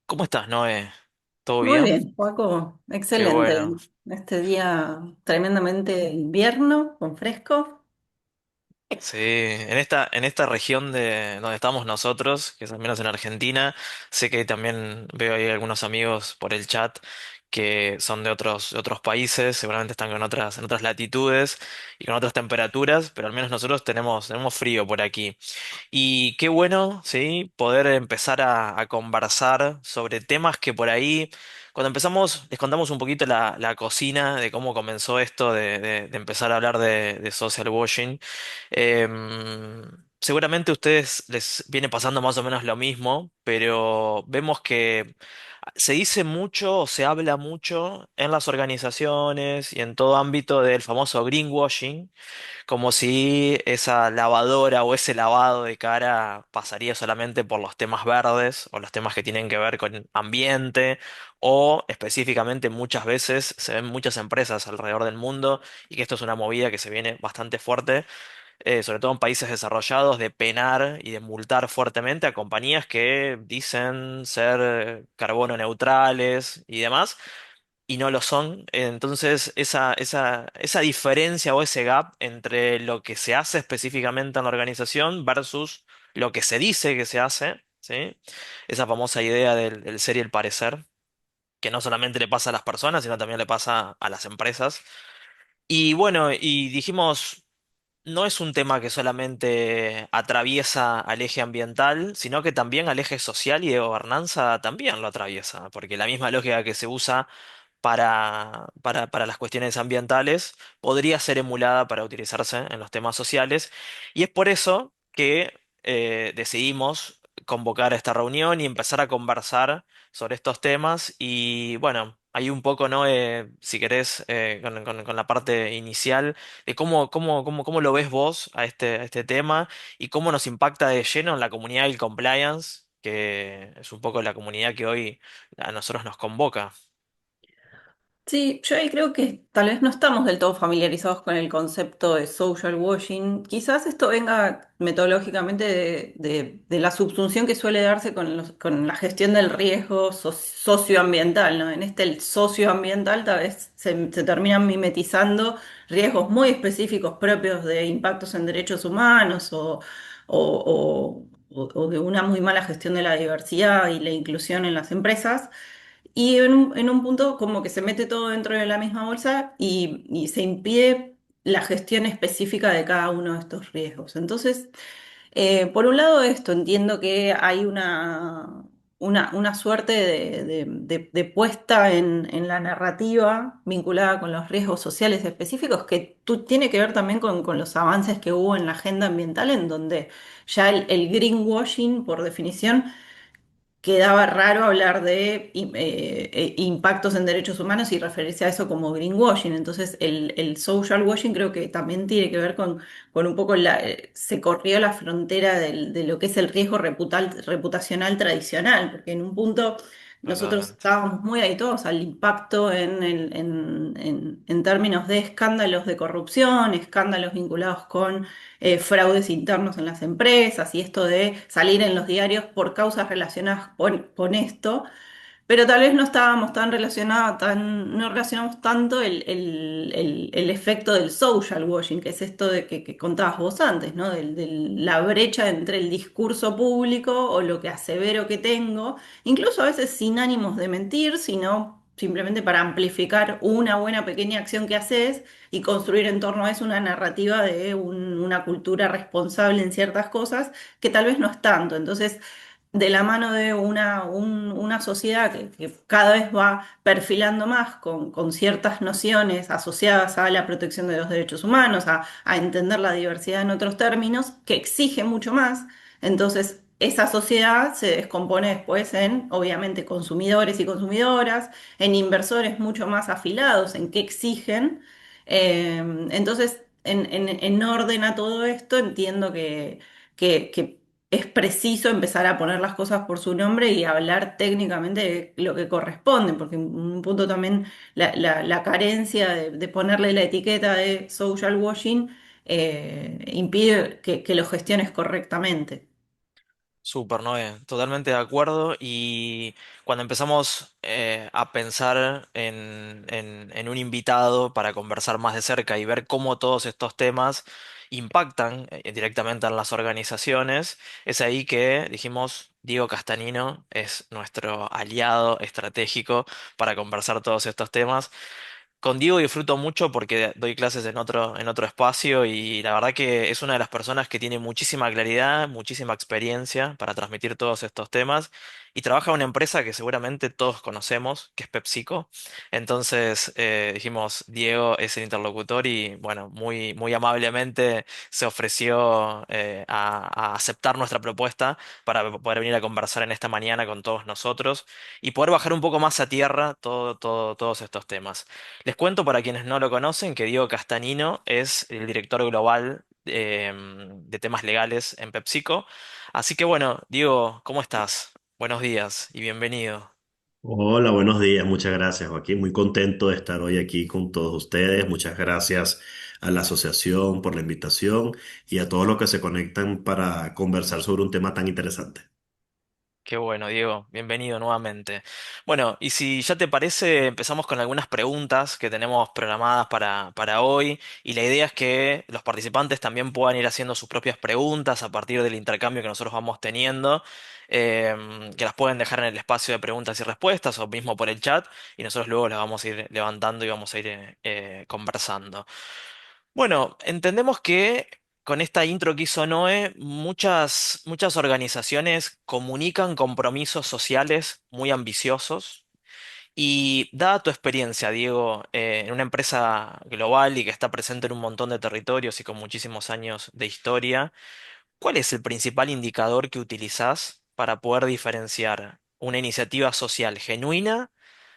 ¿Cómo estás, Noé? ¿Todo Muy bien? bien, Joaco, Qué excelente. bueno. Este día tremendamente invierno, con fresco. Sí, en esta región de donde estamos nosotros, que es al menos en Argentina, sé que también veo ahí algunos amigos por el chat que son de otros países, seguramente están en otras latitudes y con otras temperaturas, pero al menos nosotros tenemos frío por aquí. Y qué bueno, ¿sí? Poder empezar a conversar sobre temas que por ahí, cuando empezamos, les contamos un poquito la cocina de cómo comenzó esto de empezar a hablar de social washing. Seguramente a ustedes les viene pasando más o menos lo mismo, pero vemos que se dice mucho o se habla mucho en las organizaciones y en todo ámbito del famoso greenwashing, como si esa lavadora o ese lavado de cara pasaría solamente por los temas verdes o los temas que tienen que ver con ambiente, o específicamente muchas veces se ven muchas empresas alrededor del mundo y que esto es una movida que se viene bastante fuerte, sobre todo en países desarrollados, de penar y de multar fuertemente a compañías que dicen ser carbono neutrales y demás y no lo son. Entonces, esa diferencia o ese gap entre lo que se hace específicamente en la organización versus lo que se dice que se hace, ¿sí? Esa famosa idea del ser y el parecer, que no solamente le pasa a las personas, sino también le pasa a las empresas. Y bueno, y dijimos, no es un tema que solamente atraviesa al eje ambiental, sino que también al eje social y de gobernanza también lo atraviesa, porque la misma lógica que se usa para las cuestiones ambientales podría ser emulada para utilizarse en los temas sociales. Y es por eso que decidimos convocar esta reunión y empezar a conversar sobre estos temas. Y bueno, hay un poco, ¿no? Si querés, con la parte inicial de cómo lo ves vos a este tema y cómo nos impacta de lleno en la comunidad del compliance, que es un poco la comunidad que hoy a nosotros nos convoca. Sí, yo ahí creo que tal vez no estamos del todo familiarizados con el concepto de social washing. Quizás esto venga metodológicamente de la subsunción que suele darse con la gestión del riesgo socioambiental, ¿no? En este el socioambiental tal vez se terminan mimetizando riesgos muy específicos propios de impactos en derechos humanos o de una muy mala gestión de la diversidad y la inclusión en las empresas. Y en un punto como que se mete todo dentro de la misma bolsa y se impide la gestión específica de cada uno de estos riesgos. Entonces, por un lado esto, entiendo que hay una suerte de puesta en la narrativa vinculada con los riesgos sociales específicos que tiene que ver también con los avances que hubo en la agenda ambiental, en donde ya el greenwashing, por definición, quedaba raro hablar de impactos en derechos humanos y referirse a eso como greenwashing. Entonces, el social washing creo que también tiene que ver con un poco se corrió la frontera de lo que es el riesgo reputacional tradicional, porque en un punto nosotros Totalmente. estábamos muy habituados al impacto en términos de escándalos de corrupción, escándalos vinculados con fraudes internos en las empresas y esto de salir en los diarios por causas relacionadas con esto, pero tal vez no estábamos tan relacionados, no relacionamos tanto el efecto del social washing, que es esto de que contabas vos antes, ¿no? De la brecha entre el discurso público o lo que asevero que tengo, incluso a veces sin ánimos de mentir, sino simplemente para amplificar una buena pequeña acción que haces y construir en torno a eso una narrativa de una cultura responsable en ciertas cosas que tal vez no es tanto. Entonces, de la mano de una sociedad que cada vez va perfilando más con ciertas nociones asociadas a la protección de los derechos humanos, a entender la diversidad en otros términos, que exige mucho más. Entonces, esa sociedad se descompone después en, obviamente, consumidores y consumidoras, en inversores mucho más afilados en qué exigen. Entonces, en orden a todo esto, entiendo que es preciso empezar a poner las cosas por su nombre y hablar técnicamente de lo que corresponde, porque en un punto también la carencia de ponerle la etiqueta de social washing impide que lo gestiones correctamente. Súper, Noé, totalmente de acuerdo. Y cuando empezamos a pensar en un invitado para conversar más de cerca y ver cómo todos estos temas impactan directamente en las organizaciones, es ahí que dijimos, Diego Castanino es nuestro aliado estratégico para conversar todos estos temas. Con Diego disfruto mucho porque doy clases en otro espacio y la verdad que es una de las personas que tiene muchísima claridad, muchísima experiencia para transmitir todos estos temas y trabaja en una empresa que seguramente todos conocemos, que es PepsiCo. Entonces dijimos, Diego es el interlocutor y bueno, muy, muy amablemente se ofreció a aceptar nuestra propuesta para poder venir a conversar en esta mañana con todos nosotros y poder bajar un poco más a tierra todos estos temas. Les cuento para quienes no lo conocen que Diego Castanino es el director global de temas legales en PepsiCo. Así que bueno, Diego, ¿cómo estás? Buenos días y bienvenido. Hola, buenos días. Muchas gracias, Joaquín. Muy contento de estar hoy aquí con todos ustedes. Muchas gracias a la asociación por la invitación y a todos los que se conectan para conversar sobre un tema tan interesante. Qué bueno, Diego, bienvenido nuevamente. Bueno, y si ya te parece, empezamos con algunas preguntas que tenemos programadas para hoy. Y la idea es que los participantes también puedan ir haciendo sus propias preguntas a partir del intercambio que nosotros vamos teniendo, que las pueden dejar en el espacio de preguntas y respuestas o mismo por el chat, y nosotros luego las vamos a ir levantando y vamos a ir conversando. Bueno, entendemos que con esta intro que hizo Noé, muchas organizaciones comunican compromisos sociales muy ambiciosos. Y dada tu experiencia, Diego, en una empresa global y que está presente en un montón de territorios y con muchísimos años de historia, ¿cuál es el principal indicador que utilizás para poder diferenciar una iniciativa social genuina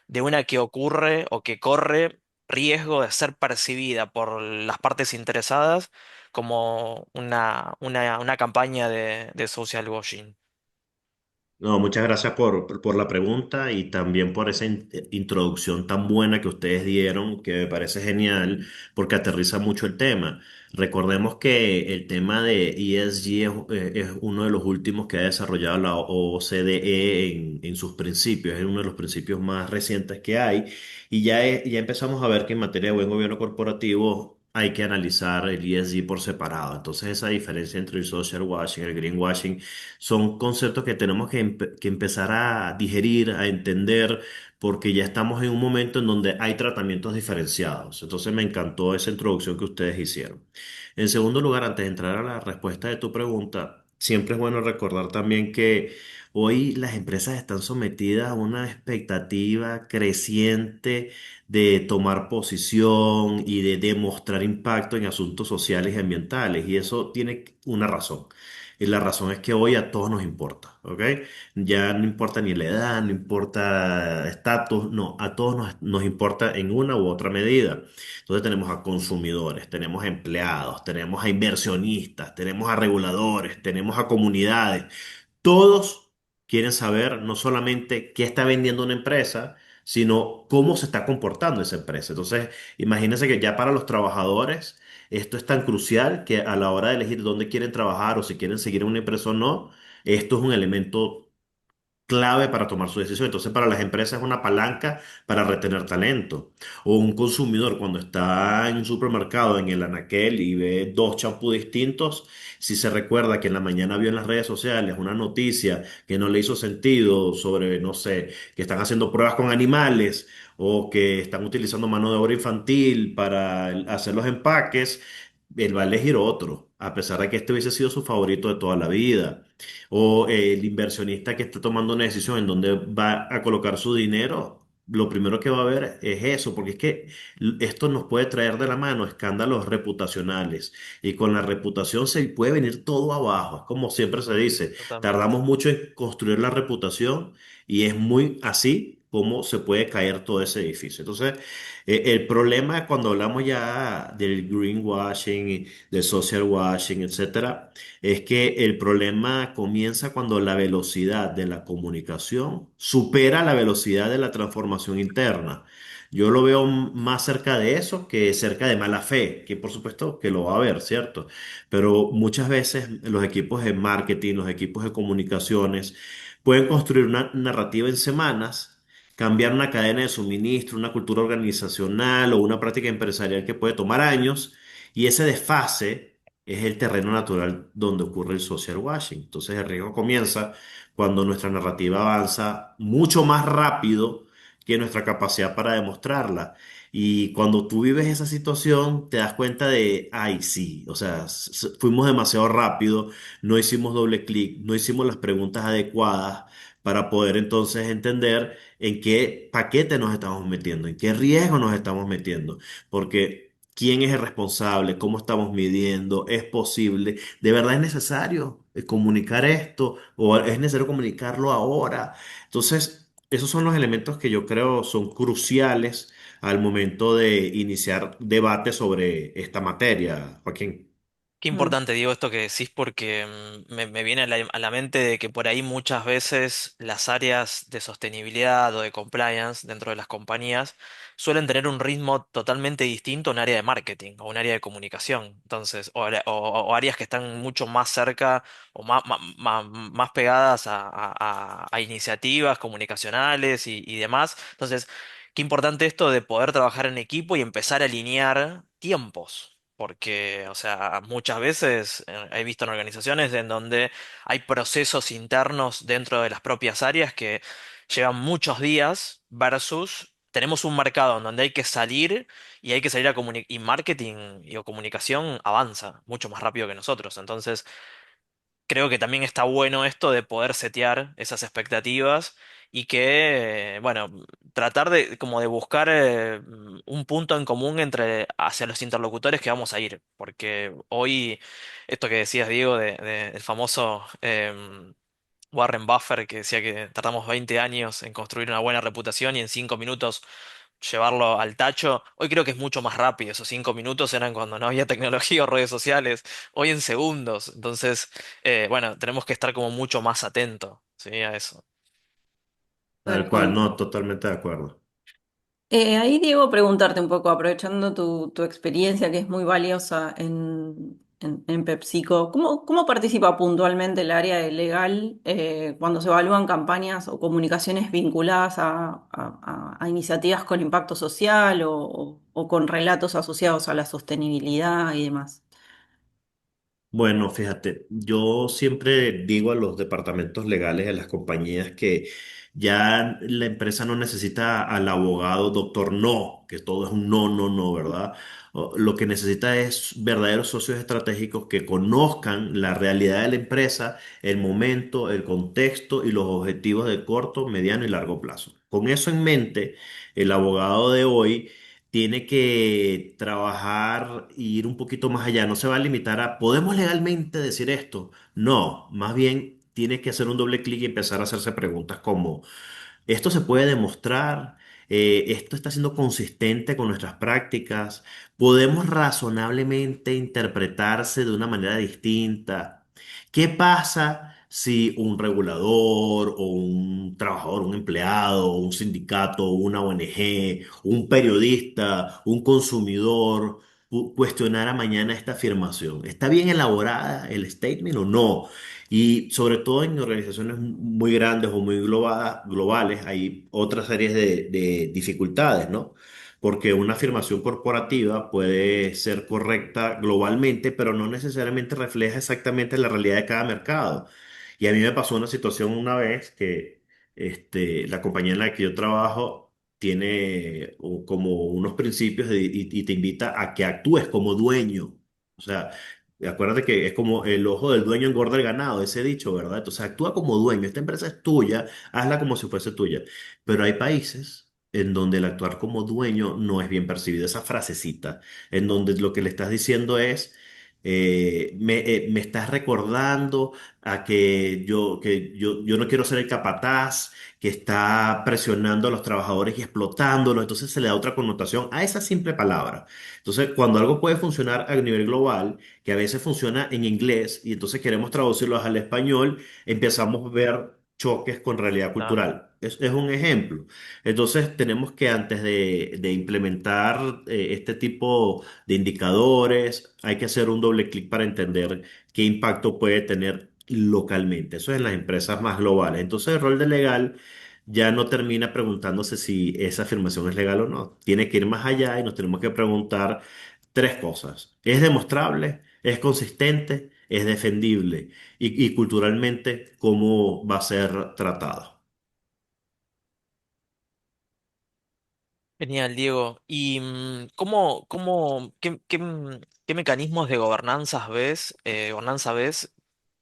de una que ocurre o que corre riesgo de ser percibida por las partes interesadas como una campaña de social washing? No, muchas gracias por la pregunta y también por esa introducción tan buena que ustedes dieron, que me parece genial porque aterriza mucho el tema. Recordemos que el tema de ESG es uno de los últimos que ha desarrollado la OCDE en sus principios, es uno de los principios más recientes que hay y ya empezamos a ver que en materia de buen gobierno corporativo hay que analizar el ESG por separado. Entonces esa diferencia entre el social washing y el greenwashing son conceptos que tenemos que empezar a digerir, a entender, porque ya estamos en un momento en donde hay tratamientos diferenciados. Entonces me encantó esa introducción que ustedes hicieron. En segundo lugar, antes de entrar a la respuesta de tu pregunta, siempre es bueno recordar también que hoy las empresas están sometidas a una expectativa creciente de tomar posición y de demostrar impacto en asuntos sociales y ambientales, y eso tiene una razón. Y la razón es que hoy a todos nos importa, ¿ok? Ya no importa ni la edad, no importa estatus, no, a todos nos importa en una u otra medida. Entonces tenemos a consumidores, tenemos a empleados, tenemos a inversionistas, tenemos a reguladores, tenemos a comunidades. Todos quieren saber no solamente qué está vendiendo una empresa, sino cómo se está comportando esa empresa. Entonces, imagínense que ya para los trabajadores esto es tan crucial que a la hora de elegir dónde quieren trabajar o si quieren seguir en una empresa o no, esto es un elemento clave para tomar su decisión. Entonces, para las empresas es una palanca para retener talento. O un consumidor cuando está en un supermercado, en el anaquel y ve dos champús distintos, si se recuerda que en la mañana vio en las redes sociales una noticia que no le hizo sentido sobre, no sé, que están haciendo pruebas con animales o que están utilizando mano de obra infantil para hacer los empaques, él va a elegir otro, a pesar de que este hubiese sido su favorito de toda la vida. O el inversionista que está tomando una decisión en dónde va a colocar su dinero, lo primero que va a ver es eso, porque es que esto nos puede traer de la mano escándalos reputacionales y con la reputación se puede venir todo abajo. Es como siempre se dice, Totalmente. tardamos mucho en construir la reputación y es muy así como se puede caer todo ese edificio. Entonces, el problema cuando hablamos ya del greenwashing, del social washing, etcétera, es que el problema comienza cuando la velocidad de la comunicación supera la velocidad de la transformación interna. Yo lo veo más cerca de eso que cerca de mala fe, que por supuesto que lo va a haber, ¿cierto? Pero muchas veces los equipos de marketing, los equipos de comunicaciones pueden construir una narrativa en semanas, cambiar una cadena de suministro, una cultura organizacional o una práctica empresarial que puede tomar años, y ese desfase es el terreno natural donde ocurre el social washing. Entonces el riesgo comienza cuando nuestra narrativa avanza mucho más rápido que nuestra capacidad para demostrarla. Y cuando tú vives esa situación, te das cuenta de, ay, sí, o sea, fuimos demasiado rápido, no hicimos doble clic, no hicimos las preguntas adecuadas para poder entonces entender en qué paquete nos estamos metiendo, en qué riesgo nos estamos metiendo, porque quién es el responsable, cómo estamos midiendo, es posible, de verdad es necesario comunicar esto o es necesario comunicarlo ahora. Entonces, esos son los elementos que yo creo son cruciales al momento de iniciar debate sobre esta materia, Joaquín. Qué Mm. importante digo esto que decís porque me viene a la mente de que por ahí muchas veces las áreas de sostenibilidad o de compliance dentro de las compañías suelen tener un ritmo totalmente distinto a un área de marketing o un área de comunicación. Entonces, o áreas que están mucho más cerca o más pegadas a iniciativas comunicacionales y demás. Entonces, qué importante esto de poder trabajar en equipo y empezar a alinear tiempos. Porque, o sea, muchas veces he visto en organizaciones en donde hay procesos internos dentro de las propias áreas que llevan muchos días versus tenemos un mercado en donde hay que salir y hay que salir a comunicar y marketing o comunicación avanza mucho más rápido que nosotros. Entonces, creo que también está bueno esto de poder setear esas expectativas y que, bueno, tratar de como de buscar un punto en común entre hacia los interlocutores que vamos a ir, porque hoy esto que decías, Diego, el famoso Warren Buffett que decía que tardamos 20 años en construir una buena reputación y en 5 minutos llevarlo al tacho. Hoy creo que es mucho más rápido. Esos 5 minutos eran cuando no había tecnología o redes sociales. Hoy en segundos. Entonces, bueno, tenemos que estar como mucho más atentos, ¿sí? A eso. Tal Tal cual, cual. no, totalmente de acuerdo. Ahí, Diego, preguntarte un poco, aprovechando tu experiencia que es muy valiosa en PepsiCo, ¿cómo participa puntualmente el área de legal cuando se evalúan campañas o comunicaciones vinculadas a iniciativas con impacto social o con relatos asociados a la sostenibilidad y demás? Bueno, fíjate, yo siempre digo a los departamentos legales de las compañías que ya la empresa no necesita al abogado doctor no, que todo es un no, no, no, ¿verdad? Lo que necesita es verdaderos socios estratégicos que conozcan la realidad de la empresa, el momento, el contexto y los objetivos de corto, mediano y largo plazo. Con eso en mente, el abogado de hoy tiene que trabajar e ir un poquito más allá. No se va a limitar a, ¿podemos legalmente decir esto? No, más bien tiene que hacer un doble clic y empezar a hacerse preguntas como, ¿esto se puede demostrar? ¿Esto está siendo consistente con nuestras prácticas? ¿Podemos razonablemente interpretarse de una manera distinta? ¿Qué pasa si un regulador o un trabajador, un empleado, un sindicato, una ONG, un periodista, un consumidor cuestionara mañana esta afirmación? ¿Está bien elaborada el statement o no? Y sobre todo en organizaciones muy grandes o muy globales hay otras series de dificultades, ¿no? Porque una afirmación corporativa puede ser correcta globalmente, pero no necesariamente refleja exactamente la realidad de cada mercado. Y a mí me pasó una situación una vez que la compañía en la que yo trabajo tiene como unos principios y te invita a que actúes como dueño. O sea, acuérdate que es como el ojo del dueño engorda el ganado, ese dicho, ¿verdad? Entonces actúa como dueño, esta empresa es tuya, hazla como si fuese tuya. Pero hay países en donde el actuar como dueño no es bien percibido, esa frasecita, en donde lo que le estás diciendo es, me estás recordando a que yo no quiero ser el capataz que está presionando a los trabajadores y explotándolos, entonces se le da otra connotación a esa simple palabra. Entonces, cuando algo puede funcionar a nivel global, que a veces funciona en inglés y entonces queremos traducirlo al español, empezamos a ver choques con realidad Claro. cultural. Es un ejemplo. Entonces, tenemos que antes de implementar este tipo de indicadores, hay que hacer un doble clic para entender qué impacto puede tener localmente. Eso es en las empresas más globales. Entonces, el rol de legal ya no termina preguntándose si esa afirmación es legal o no. Tiene que ir más allá y nos tenemos que preguntar tres cosas. ¿Es demostrable? ¿Es consistente? ¿Es defendible? Y culturalmente, ¿cómo va a ser tratado? Genial, Diego. ¿Y qué mecanismos de gobernanza ves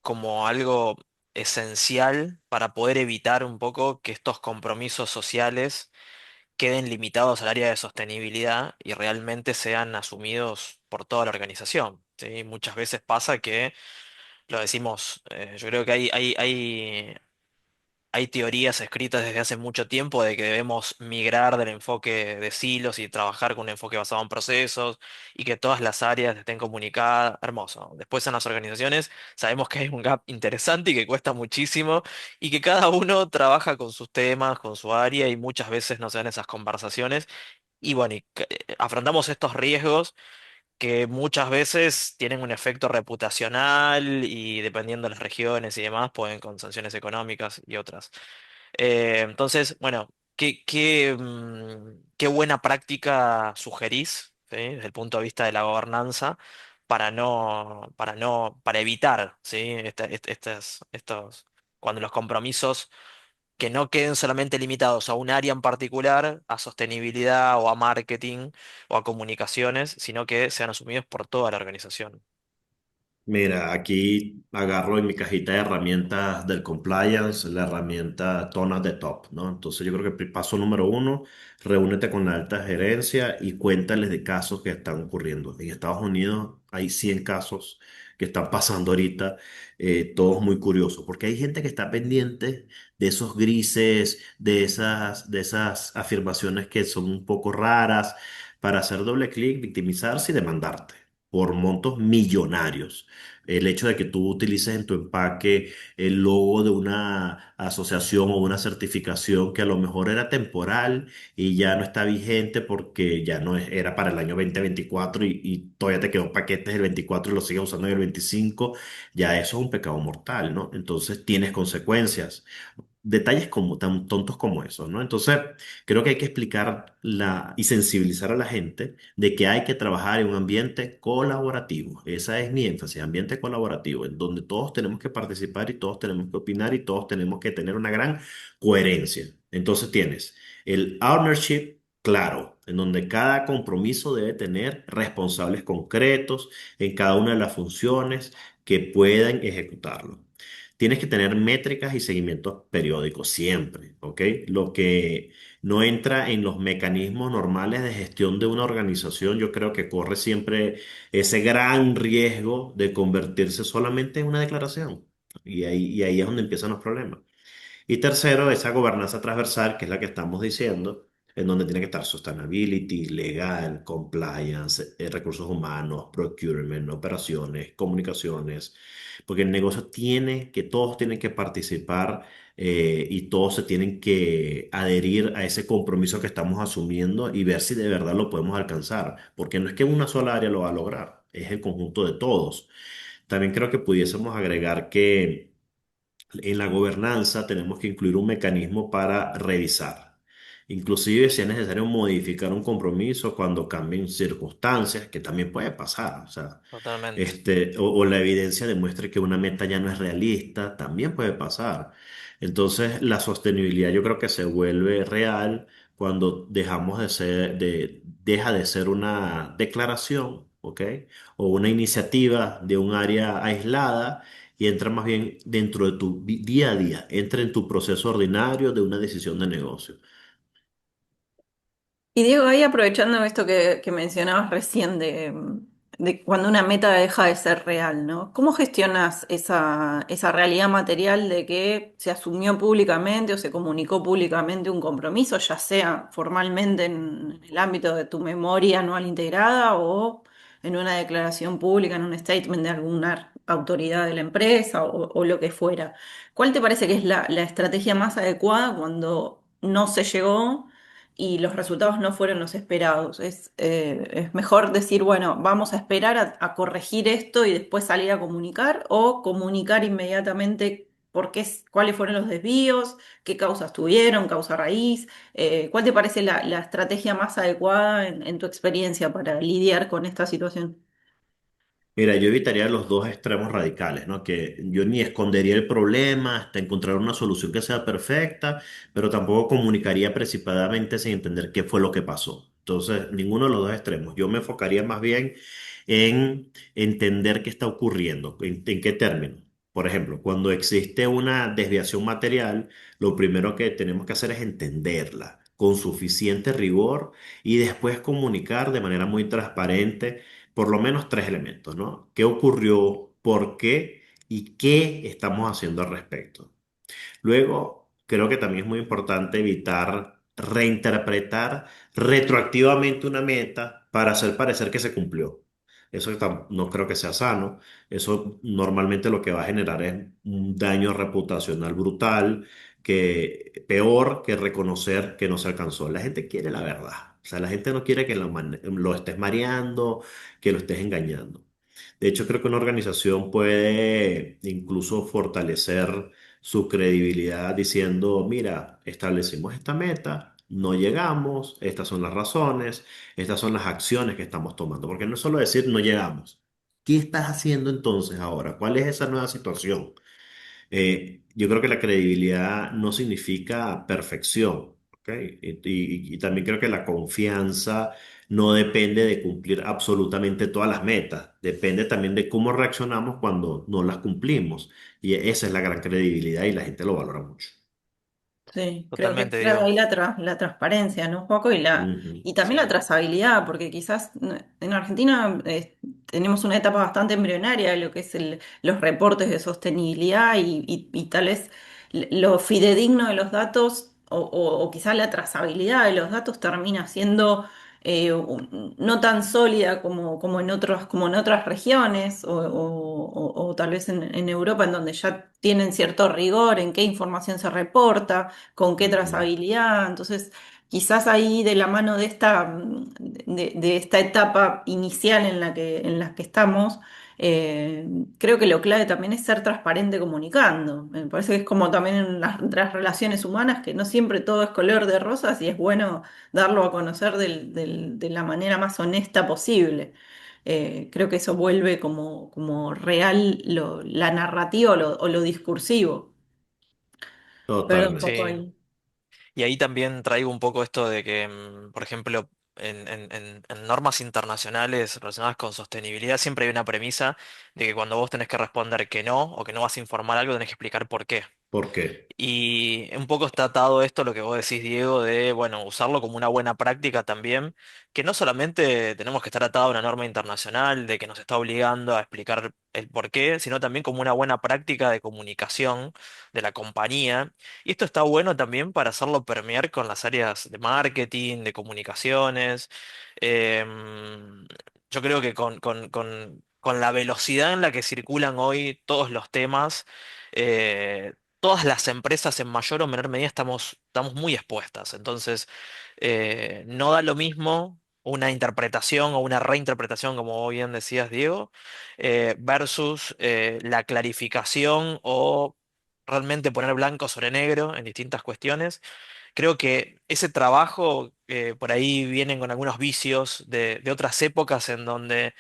como algo esencial para poder evitar un poco que estos compromisos sociales queden limitados al área de sostenibilidad y realmente sean asumidos por toda la organización? ¿Sí? Muchas veces pasa que, lo decimos, yo creo que hay teorías escritas desde hace mucho tiempo de que debemos migrar del enfoque de silos y trabajar con un enfoque basado en procesos y que todas las áreas estén comunicadas. Hermoso. Después en las organizaciones sabemos que hay un gap interesante y que cuesta muchísimo y que cada uno trabaja con sus temas, con su área y muchas veces no se dan esas conversaciones. Y bueno, afrontamos estos riesgos que muchas veces tienen un efecto reputacional y dependiendo de las regiones y demás, pueden con sanciones económicas y otras. Entonces, bueno, qué buena práctica sugerís, ¿sí? Desde el punto de vista de la gobernanza para evitar, ¿sí? Cuando los compromisos que no queden solamente limitados a un área en particular, a sostenibilidad o a marketing o a comunicaciones, sino que sean asumidos por toda la organización. Mira, aquí agarro en mi cajita de herramientas del compliance la herramienta Tonas de Top, ¿no? Entonces yo creo que el paso número uno, reúnete con la alta gerencia y cuéntales de casos que están ocurriendo. En Estados Unidos hay 100 casos que están pasando ahorita, todos muy curiosos, porque hay gente que está pendiente de esos grises, de esas afirmaciones que son un poco raras, para hacer doble clic, victimizarse y demandarte por montos millonarios. El hecho de que tú utilices en tu empaque el logo de una asociación o una certificación que a lo mejor era temporal y ya no está vigente porque ya no era para el año 2024 y todavía te quedó paquetes del 24 y lo sigues usando en el 25, ya eso es un pecado mortal, ¿no? Entonces tienes consecuencias. Detalles como tan tontos como esos, ¿no? Entonces, creo que hay que explicar y sensibilizar a la gente de que hay que trabajar en un ambiente colaborativo. Esa es mi énfasis, ambiente colaborativo, en donde todos tenemos que participar y todos tenemos que opinar y todos tenemos que tener una gran coherencia. Entonces, tienes el ownership claro, en donde cada compromiso debe tener responsables concretos en cada una de las funciones que puedan ejecutarlo. Tienes que tener métricas y seguimientos periódicos siempre, ¿ok? Lo que no entra en los mecanismos normales de gestión de una organización, yo creo que corre siempre ese gran riesgo de convertirse solamente en una declaración. Y ahí es donde empiezan los problemas. Y tercero, esa gobernanza transversal, que es la que estamos diciendo, en donde tiene que estar sustainability, legal, compliance, recursos humanos, procurement, operaciones, comunicaciones, porque el negocio todos tienen que participar y todos se tienen que adherir a ese compromiso que estamos asumiendo y ver si de verdad lo podemos alcanzar, porque no es que una sola área lo va a lograr, es el conjunto de todos. También creo que pudiésemos agregar que en la gobernanza tenemos que incluir un mecanismo para revisar. Inclusive si es necesario modificar un compromiso cuando cambien circunstancias, que también puede pasar. O sea, Totalmente. o la evidencia demuestre que una meta ya no es realista, también puede pasar. Entonces, la sostenibilidad yo creo que se vuelve real cuando deja de ser una declaración, ¿ok? O una iniciativa de un área aislada y entra más bien dentro de tu día a día, entra en tu proceso ordinario de una decisión de negocio. Y Diego, ahí aprovechando esto que mencionabas recién de cuando una meta deja de ser real, ¿no? ¿Cómo gestionas esa realidad material de que se asumió públicamente o se comunicó públicamente un compromiso, ya sea formalmente en el ámbito de tu memoria anual integrada o en una declaración pública, en un statement de autoridad de la empresa o lo que fuera. ¿Cuál te parece que es la estrategia más adecuada cuando no se llegó y los resultados no fueron los esperados? Es mejor decir, bueno, vamos a esperar a corregir esto y después salir a comunicar o comunicar inmediatamente por qué, cuáles fueron los desvíos, qué causas tuvieron, causa raíz. ¿Cuál te parece la estrategia más adecuada en tu experiencia para lidiar con esta situación? Mira, yo evitaría los dos extremos radicales, ¿no? Que yo ni escondería el problema hasta encontrar una solución que sea perfecta, pero tampoco comunicaría precipisadamente sin entender qué fue lo que pasó. Entonces, ninguno de los dos extremos. Yo me enfocaría más bien en entender qué está ocurriendo, en qué términos. Por ejemplo, cuando existe una desviación material, lo primero que tenemos que hacer es entenderla con suficiente rigor y después comunicar de manera muy transparente por lo menos tres elementos, ¿no? ¿Qué ocurrió? ¿Por qué? ¿Y qué estamos haciendo al respecto? Luego, creo que también es muy importante evitar reinterpretar retroactivamente una meta para hacer parecer que se cumplió. Eso no creo que sea sano. Eso normalmente lo que va a generar es un daño reputacional brutal, que peor que reconocer que no se alcanzó. La gente quiere la verdad. O sea, la gente no quiere que lo estés mareando, que lo estés engañando. De hecho, creo que una organización puede incluso fortalecer su credibilidad diciendo, mira, establecimos esta meta, no llegamos, estas son las razones, estas son las acciones que estamos tomando, porque no es solo decir no llegamos. ¿Qué estás haciendo entonces ahora? ¿Cuál es esa nueva situación? Yo creo que la credibilidad no significa perfección, ¿ok? Y también creo que la confianza no depende de cumplir absolutamente todas las metas, depende también de cómo reaccionamos cuando no las cumplimos. Y esa es la gran credibilidad y la gente lo valora mucho. Sí, creo que es Totalmente, clave Diego. ahí la transparencia, ¿no, Joaco? Ujú, Y también la Sí, trazabilidad, porque quizás en Argentina tenemos una etapa bastante embrionaria de lo que es los reportes de sostenibilidad y tal vez lo fidedigno de los datos o quizás la trazabilidad de los datos termina siendo no tan sólida como en otras regiones o tal vez en Europa en donde ya tienen cierto rigor en qué información se reporta con qué ujú. trazabilidad. Entonces, quizás ahí de la mano de de esta etapa inicial en la que estamos, eh, creo que lo clave también es ser transparente comunicando. Me parece que es como también en las relaciones humanas, que no siempre todo es color de rosas y es bueno darlo a conocer de la manera más honesta posible. Creo que eso vuelve como real la narrativa o lo discursivo. Perdón, poco Totalmente. sí. ahí. Y ahí también traigo un poco esto de que, por ejemplo, en normas internacionales relacionadas con sostenibilidad siempre hay una premisa de que cuando vos tenés que responder que no o que no vas a informar algo, tenés que explicar por qué. ¿Por qué? Y un poco está atado esto a lo que vos decís, Diego, de, bueno, usarlo como una buena práctica también, que no solamente tenemos que estar atado a una norma internacional de que nos está obligando a explicar el por qué, sino también como una buena práctica de comunicación de la compañía. Y esto está bueno también para hacerlo permear con las áreas de marketing, de comunicaciones. Em, yo creo que con la velocidad en la que circulan hoy todos los temas, todas las empresas en mayor o menor medida estamos muy expuestas. Entonces, no da lo mismo una interpretación o una reinterpretación, como bien decías, Diego, versus la clarificación o realmente poner blanco sobre negro en distintas cuestiones. Creo que ese trabajo por ahí vienen con algunos vicios de otras épocas en donde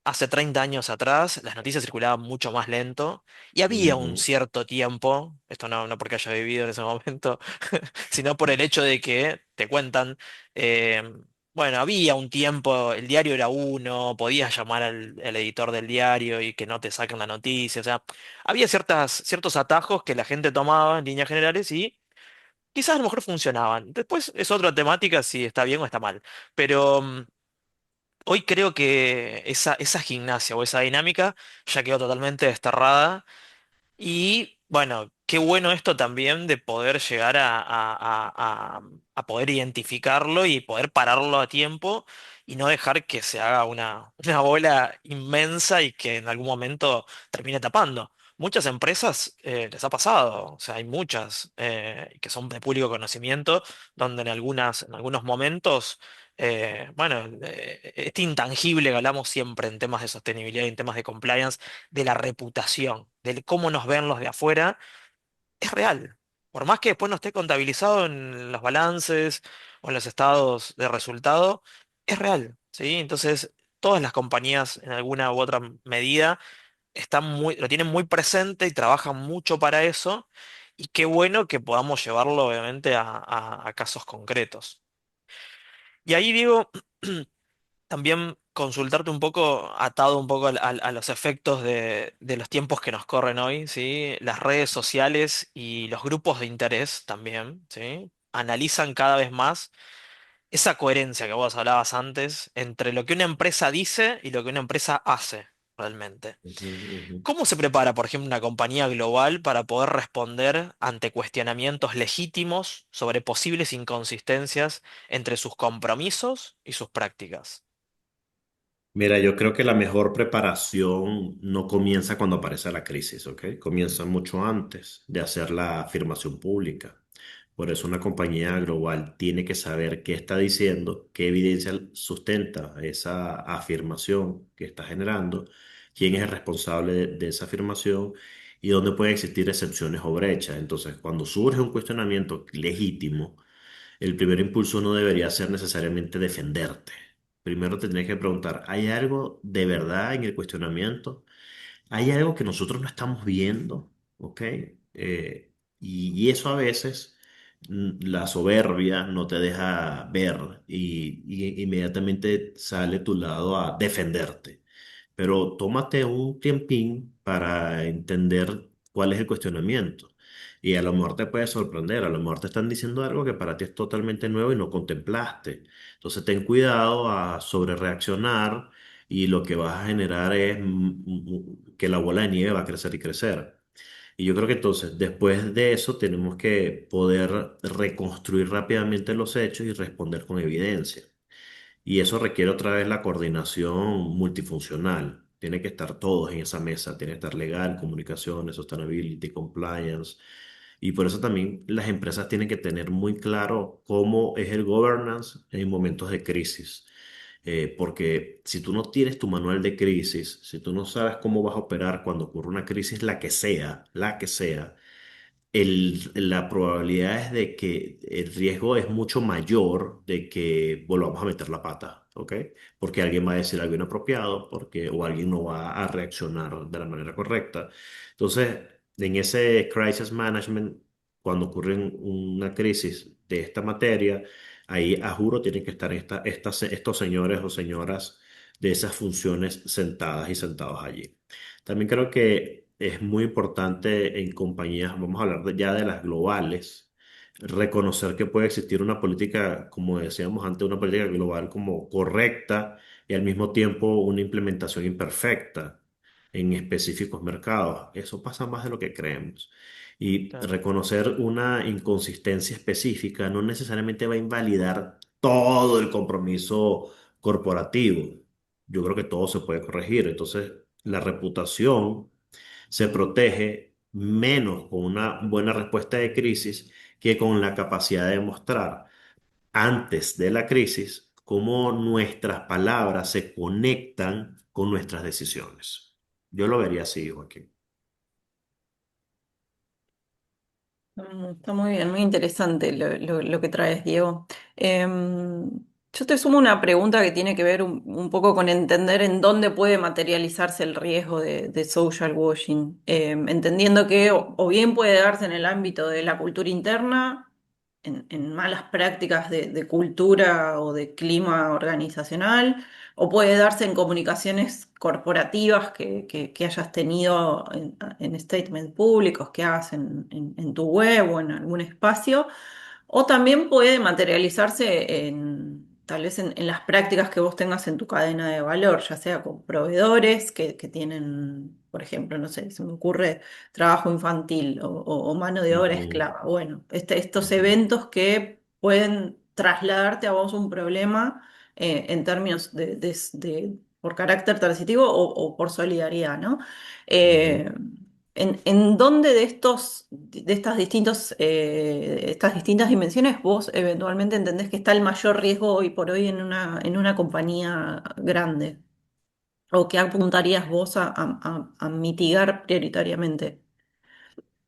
hace 30 años atrás las noticias circulaban mucho más lento y había un Ujú, cierto tiempo, esto no porque haya vivido en ese momento, sino por el hecho de que te cuentan, eh, bueno, había un tiempo, el diario era uno, podías llamar al editor del diario y que no te saquen la noticia, o sea, había ciertos atajos que la gente tomaba en líneas generales y quizás a lo mejor funcionaban. Después es otra temática si está bien o está mal, pero... hoy creo que esa gimnasia o esa dinámica ya quedó totalmente desterrada Bueno, qué bueno esto también de poder llegar a poder identificarlo y poder pararlo a tiempo y no dejar que se haga una bola inmensa y que en algún momento termine tapando. Muchas empresas les ha pasado, o sea, hay muchas que son de público conocimiento, donde en algunos momentos, bueno, este intangible que hablamos siempre en temas de sostenibilidad y en temas de compliance, de la reputación, del cómo nos ven los de afuera, es real. Por más que después no esté contabilizado en los balances o en los estados de resultado, es real, ¿sí? Entonces, todas las compañías en alguna u otra medida lo tienen muy presente y trabajan mucho para eso. Y qué bueno que podamos llevarlo, obviamente, a casos concretos. Y ahí digo, también consultarte un poco, atado un poco a los efectos de los tiempos que nos corren hoy, ¿sí? Las redes sociales y los grupos de interés también, ¿sí? Analizan cada vez más esa coherencia que vos hablabas antes entre lo que una empresa dice y lo que una empresa hace realmente. Ujú, ujú. ¿Cómo se prepara, por ejemplo, una compañía global para poder responder ante cuestionamientos legítimos sobre posibles inconsistencias entre sus compromisos y sus prácticas? Mira, yo creo que la mejor preparación no comienza cuando aparece la crisis, ¿ok? Comienza mucho antes de hacer la afirmación pública. Por eso una compañía global tiene que saber qué está diciendo, qué evidencia sustenta esa afirmación que está generando, quién es el responsable de esa afirmación y dónde pueden existir excepciones o brechas. Entonces, cuando surge un cuestionamiento legítimo, el primer impulso no debería ser necesariamente defenderte. Primero tendrías que preguntar, ¿hay algo de verdad en el cuestionamiento? ¿Hay algo que nosotros no estamos viendo? ¿Ok? Y eso a veces la soberbia no te deja ver y inmediatamente sale tu lado a defenderte. Pero tómate un tiempín para entender cuál es el cuestionamiento. Y a lo mejor te puede sorprender, a lo mejor te están diciendo algo que para ti es totalmente nuevo y no contemplaste. Entonces ten cuidado a sobre reaccionar y lo que vas a generar es que la bola de nieve va a crecer y crecer. Y yo creo que entonces, después de eso, tenemos que poder reconstruir rápidamente los hechos y responder con evidencia. Y eso requiere otra vez la coordinación multifuncional. Tiene que estar todos en esa mesa, tiene que estar legal, comunicaciones, sustainability, compliance. Y por eso también las empresas tienen que tener muy claro cómo es el governance en momentos de crisis. Porque si tú no tienes tu manual de crisis, si tú no sabes cómo vas a operar cuando ocurre una crisis, la que sea, la probabilidad es de que el riesgo es mucho mayor de que volvamos a meter la pata, ¿ok? Porque alguien va a decir algo inapropiado, o alguien no va a reaccionar de la manera correcta. Entonces, en ese crisis management, cuando ocurre una crisis de esta materia, ahí a juro tienen que estar estos señores o señoras de esas funciones sentadas y sentados allí. También creo que es muy importante en compañías, vamos a hablar ya de las globales, reconocer que puede existir una política, como decíamos antes, una política global como correcta y al mismo tiempo una implementación imperfecta en específicos mercados. Eso pasa más de lo que creemos. Y Claro. reconocer una inconsistencia específica no necesariamente va a invalidar todo el compromiso corporativo. Yo creo que todo se puede corregir. Entonces, la reputación se protege menos con una buena respuesta de crisis que con la capacidad de mostrar antes de la crisis cómo nuestras palabras se conectan con nuestras decisiones. Yo lo vería así, Joaquín. Está muy bien, muy interesante lo que traes, Diego. Yo te sumo una pregunta que tiene que ver un poco con entender en dónde puede materializarse el riesgo de social washing. Entendiendo que o bien puede darse en el ámbito de la cultura interna, en malas prácticas de cultura o de clima organizacional, o puede darse en comunicaciones corporativas que hayas tenido en statements públicos, que hagas en tu web o en algún espacio, o también puede materializarse tal vez en las prácticas que vos tengas en tu cadena de valor, ya sea con proveedores que tienen, por ejemplo, no sé, se me ocurre trabajo infantil o mano de obra Ujú, esclava. Bueno, estos ujú. eventos que pueden trasladarte a vos un problema en términos por carácter transitivo o por solidaridad, ¿no? Ujú. Eh, ¿En dónde de estas distintas dimensiones vos eventualmente entendés que está el mayor riesgo hoy por hoy en una compañía grande? ¿O qué apuntarías vos a mitigar prioritariamente?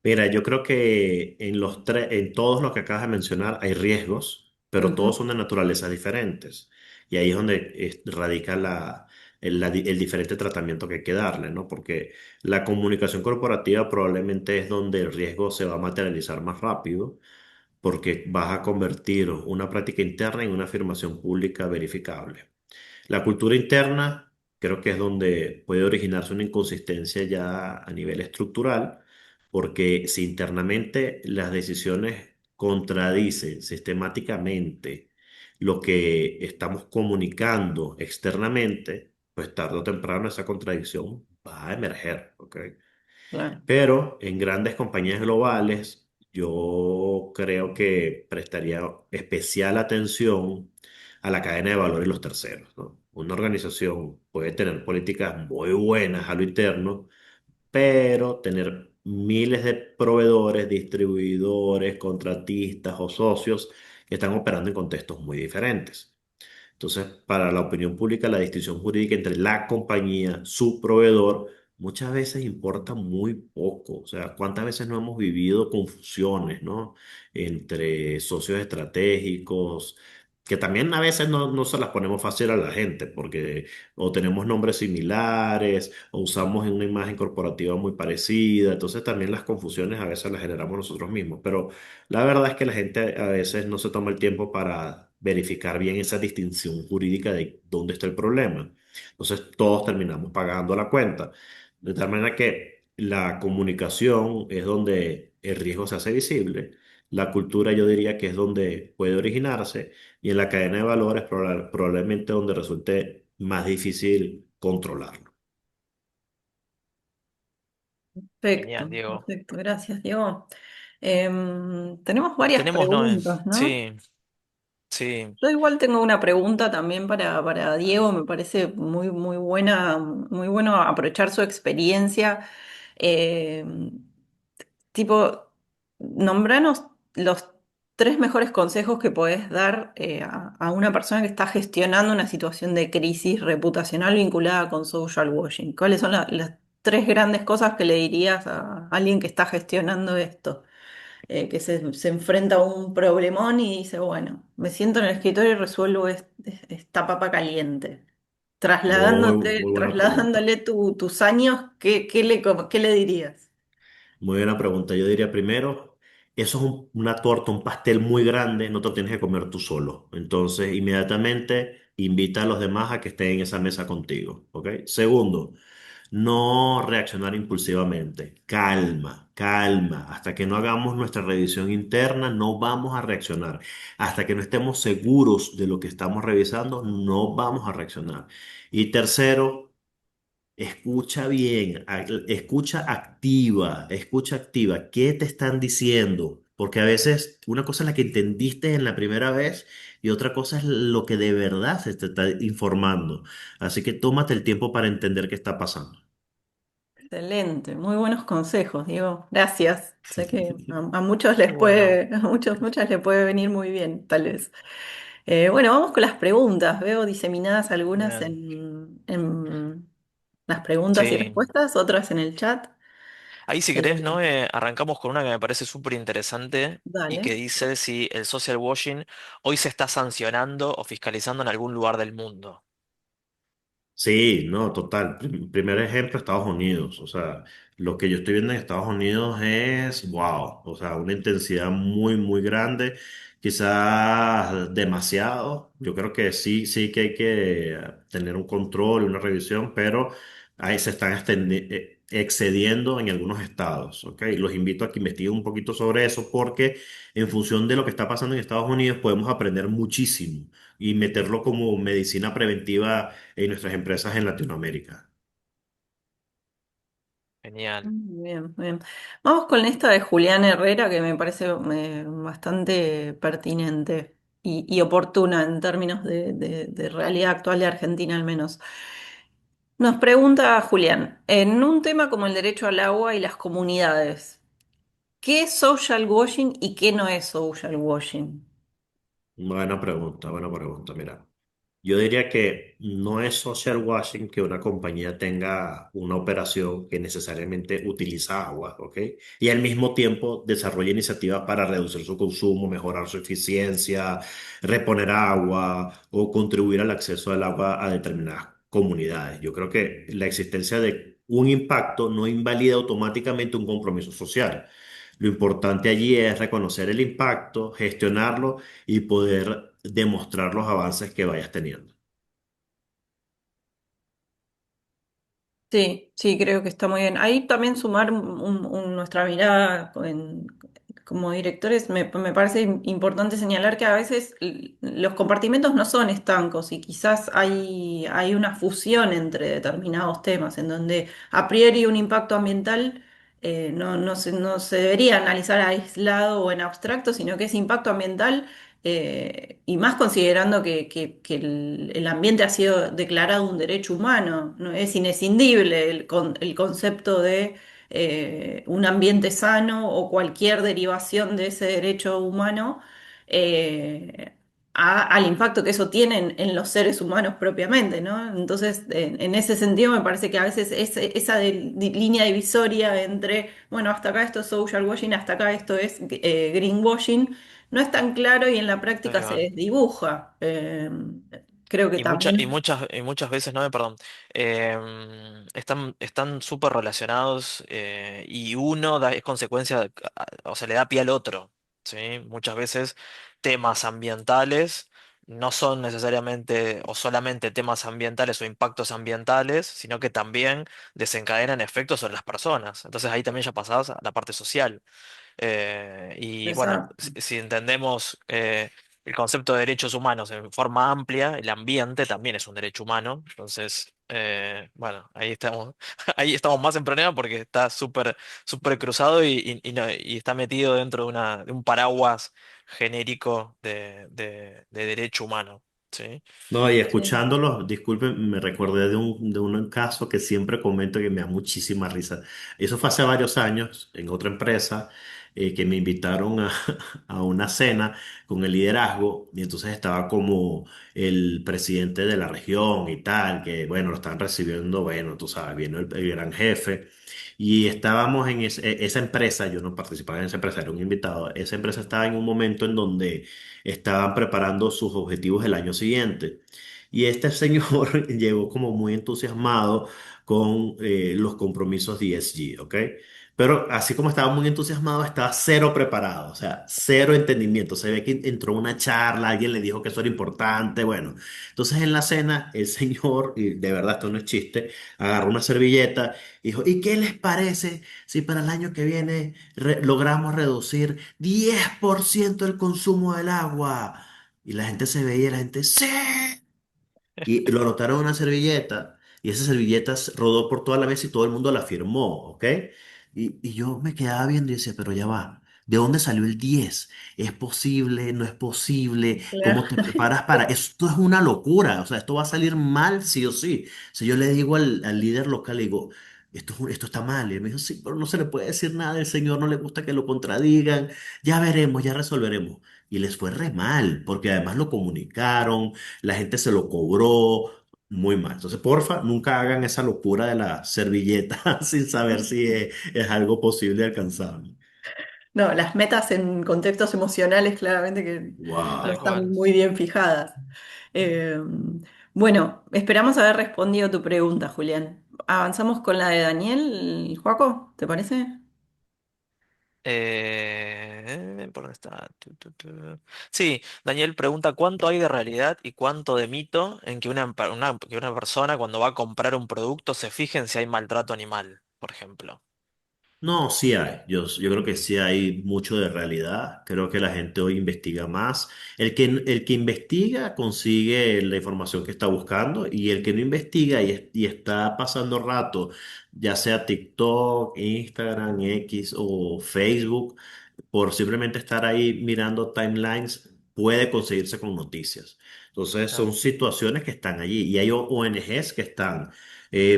Mira, yo creo que en todos los que acabas de mencionar hay riesgos, pero Ujú, todos son de naturalezas diferentes. Y ahí es donde radica el diferente tratamiento que hay que darle, ¿no? Porque la comunicación corporativa probablemente es donde el riesgo se va a materializar más rápido, porque vas a convertir una práctica interna en una afirmación pública verificable. La cultura interna creo que es donde puede originarse una inconsistencia ya a nivel estructural, porque si internamente las decisiones contradicen sistemáticamente lo que estamos comunicando externamente, pues tarde o temprano esa contradicción va a emerger, ¿ok? claro, Pero en grandes compañías globales, yo creo que prestaría especial atención a la cadena de valor y los terceros, ¿no? Una organización puede tener políticas muy buenas a lo interno, pero tener miles de proveedores, distribuidores, contratistas o socios que están operando en contextos muy diferentes. Entonces, para la opinión pública, la distinción jurídica entre la compañía, su proveedor, muchas veces importa muy poco. O sea, ¿cuántas veces no hemos vivido confusiones, ¿no? Entre socios estratégicos, que también a veces no se las ponemos fácil a la gente, porque o tenemos nombres similares, o usamos una imagen corporativa muy parecida. Entonces, también las confusiones a veces las generamos nosotros mismos. Pero la verdad es que la gente a veces no se toma el tiempo para verificar bien esa distinción jurídica de dónde está el problema. Entonces todos terminamos pagando la cuenta. De tal manera que la comunicación es donde el riesgo se hace visible. La cultura yo diría que es donde puede originarse y en la cadena de valores probablemente donde resulte más difícil controlarlo. Genial, perfecto, Diego. perfecto, gracias, Diego. Tenemos varias Tenemos, ¿no? preguntas, ¿no? Sí, sí. Yo igual tengo una pregunta también para Diego, me parece muy buena, muy bueno aprovechar su experiencia. Eh, tipo, nombranos los tres mejores consejos que podés dar a una persona que está gestionando una situación de crisis reputacional vinculada con social washing. ¿Cuáles son las tres grandes cosas que le dirías a alguien que está gestionando esto? Que se enfrenta a un problemón y dice, bueno, me siento en el escritorio y resuelvo esta papa caliente. Muy buena pregunta. Trasladándole tus años, qué le dirías? Muy buena pregunta. Yo diría primero, eso es una torta, un pastel muy grande, no te lo tienes que comer tú solo. Entonces, inmediatamente invita a los demás a que estén en esa mesa contigo, ¿ok? Segundo, no reaccionar impulsivamente. Calma, calma. Hasta que no hagamos nuestra revisión interna, no vamos a reaccionar. Hasta que no estemos seguros de lo que estamos revisando, no vamos a reaccionar. Y tercero, escucha bien, escucha activa, ¿qué te están diciendo? Porque a veces una cosa es la que entendiste en la primera vez y otra cosa es lo que de verdad se te está informando. Así que tómate el tiempo para entender qué está pasando. Excelente, muy buenos consejos, Diego. Gracias. Sé que a muchos les Bueno, puede, muchas les puede venir muy bien, tal vez. Bueno, vamos con las preguntas. Veo diseminadas algunas bien. en las preguntas y Sí. respuestas, otras en el chat. Ahí si Eh, querés, ¿no? Arrancamos con una que me parece súper interesante y dale. que dice si el social washing hoy se está sancionando o fiscalizando en algún lugar del mundo. Sí, no, total. Primer ejemplo, Estados Unidos. O sea, lo que yo estoy viendo en Estados Unidos es, wow, o sea, una intensidad muy grande, quizás demasiado. Yo creo que sí que hay que tener un control, una revisión, pero Ahí se están excediendo en algunos estados, ¿ok? Los invito a que investiguen un poquito sobre eso porque en función de lo que está pasando en Estados Unidos podemos aprender muchísimo y meterlo como medicina preventiva en nuestras empresas en Latinoamérica. Genial. Muy bien, muy bien. Vamos con esta de Julián Herrera que me parece bastante pertinente y oportuna en términos de realidad actual de Argentina al menos. Nos pregunta Julián, en un tema como el derecho al agua y las comunidades, ¿qué es social washing y qué no es social washing? Buena pregunta, mira. Yo diría que no es social washing que una compañía tenga una operación que necesariamente utiliza agua, ¿ok? Y al mismo tiempo desarrolla iniciativas para reducir su consumo, mejorar su eficiencia, reponer agua o contribuir al acceso al agua a determinadas comunidades. Yo creo que la existencia de un impacto no invalida automáticamente un compromiso social. Lo importante allí es reconocer el impacto, gestionarlo y poder demostrar los avances que vayas teniendo. Sí, sí, creo que está muy bien. Ahí también sumar nuestra mirada como directores, me parece importante señalar que a veces los compartimentos no son estancos y quizás hay una fusión entre determinados temas en donde a priori un impacto ambiental no se debería analizar aislado o en abstracto, sino que ese impacto ambiental y más considerando que el ambiente ha sido declarado un derecho humano, ¿no? Es inescindible el concepto de un ambiente sano o cualquier derivación de ese derecho humano eh, al impacto que eso tiene en los seres humanos propiamente, ¿no? Entonces, en ese sentido, me parece que a veces esa línea divisoria entre, bueno, hasta acá esto es social washing, hasta acá esto es greenwashing no es tan claro y en la Ahí práctica se va. desdibuja. Creo que también, Y muchas veces, no, perdón, están súper relacionados y uno es consecuencia, o sea, le da pie al otro, ¿sí? Muchas veces temas ambientales no son necesariamente o solamente temas ambientales o impactos ambientales, sino que también desencadenan efectos sobre las personas. Entonces ahí también ya pasás a la parte social. Y bueno, esa, si entendemos el concepto de derechos humanos en forma amplia, el ambiente también es un derecho humano. Entonces, bueno, ahí estamos, ahí estamos más en problema porque está súper cruzado y está metido dentro de un paraguas genérico de derecho humano. ¿Sí? No, y sí, escuchándolos, disculpen, me recordé de un caso que siempre comento que me da muchísima risa. Eso fue hace varios años en otra empresa que me invitaron a, a una cena con el liderazgo y entonces estaba como el presidente de la región y tal, que bueno, lo estaban recibiendo, bueno, tú sabes, vino el gran jefe. Y estábamos en esa empresa, yo no participaba en esa empresa, era un invitado. Esa empresa estaba en un momento en donde estaban preparando sus objetivos el año siguiente. Y este señor llegó como muy entusiasmado con los compromisos de ESG, ¿ok? Pero así como estaba muy entusiasmado, estaba cero preparado, o sea, cero entendimiento. Se ve que entró una charla, alguien le dijo que eso era importante, bueno. Entonces en la cena, el señor, y de verdad esto no es chiste, agarró una servilleta y dijo, ¿y qué les parece si para el año que viene logramos reducir 10% el consumo del agua? Y la gente se veía, la gente, ¡sí! Y lo anotaron en una servilleta y esa servilleta rodó por toda la mesa y todo el mundo la firmó, ¿ok? Y yo me quedaba viendo y decía, pero ya va, ¿de dónde salió el 10? ¿Es posible? ¿No es posible? claro. ¿Cómo te preparas para...? Esto es una locura, o sea, esto va a salir mal sí o sí. Si yo le digo al líder local, le digo, esto está mal. Y él me dijo, sí, pero no se le puede decir nada, el señor no le gusta que lo contradigan, ya veremos, ya resolveremos. Y les fue re mal, porque además lo comunicaron, la gente se lo cobró muy mal. Entonces, porfa, nunca hagan esa locura de la servilleta sin saber si es algo posible de alcanzar. No, las metas en contextos emocionales claramente que no Tal Wow. están cual. muy bien fijadas. Eh, bueno, esperamos haber respondido tu pregunta, Julián. Avanzamos con la de Daniel, Joaco, ¿te parece? ¿Por dónde está? Sí, Daniel pregunta cuánto hay de realidad y cuánto de mito en que que una persona cuando va a comprar un producto se fije en si hay maltrato animal, por ejemplo. No, sí hay. Yo creo que sí hay mucho de realidad. Creo que la gente hoy investiga más. El que investiga consigue la información que está buscando y el que no investiga y está pasando rato, ya sea TikTok, Instagram, X o Facebook, por simplemente estar ahí mirando timelines, puede conseguirse con noticias. Entonces Ah, son situaciones que están allí y hay ONGs que están,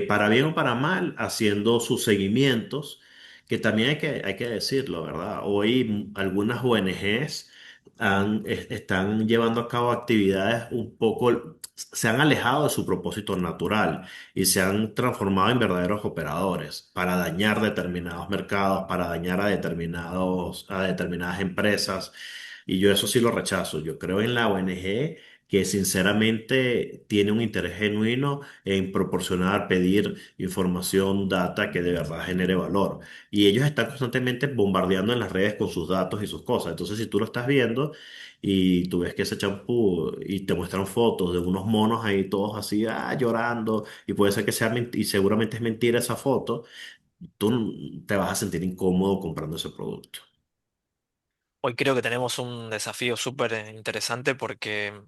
para bien o para mal, haciendo sus seguimientos que también hay que decirlo, ¿verdad? Hoy algunas ONGs están llevando a cabo actividades un poco, se han alejado de su propósito natural y se han transformado en verdaderos operadores para dañar determinados mercados, para dañar a determinadas empresas. Y yo eso sí lo rechazo. Yo creo en la ONG que sinceramente tiene un interés genuino en proporcionar, pedir información, data que de verdad genere valor. Y ellos están constantemente bombardeando en las redes con sus datos y sus cosas. Entonces, si tú lo estás viendo y tú ves que ese champú y te muestran fotos de unos monos ahí todos así, llorando, y puede ser que sea y seguramente es mentira esa foto, tú te vas a sentir incómodo comprando ese producto. hoy creo que tenemos un desafío súper interesante porque,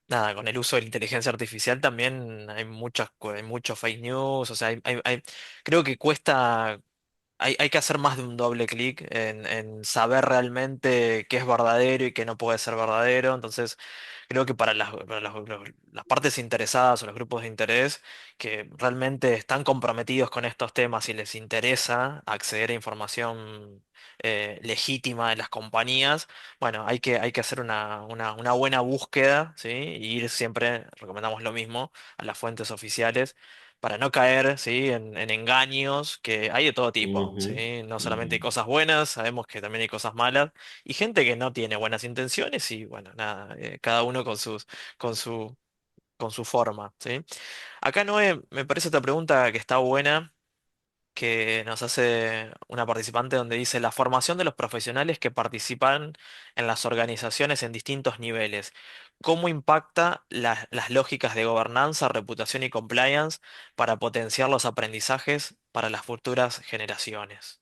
nada, con el uso de la inteligencia artificial también hay hay muchos fake news, o sea, creo que cuesta. Hay que hacer más de un doble clic en saber realmente qué es verdadero y qué no puede ser verdadero. Entonces, creo que las partes interesadas o los grupos de interés que realmente están comprometidos con estos temas y les interesa acceder a información legítima de las compañías, bueno, hay que hacer una buena búsqueda, ¿sí? Y ir siempre, recomendamos lo mismo, a las fuentes oficiales para no caer, ¿sí? En engaños, que hay de todo tipo, Ujú, ¿sí? No ujú. solamente hay cosas buenas, sabemos que también hay cosas malas, y gente que no tiene buenas intenciones, y bueno, nada, cada uno con su, con su forma, ¿sí? Acá Noé, me parece esta pregunta que está buena, que nos hace una participante donde dice la formación de los profesionales que participan en las organizaciones en distintos niveles. ¿Cómo impacta las lógicas de gobernanza, reputación y compliance para potenciar los aprendizajes para las futuras generaciones?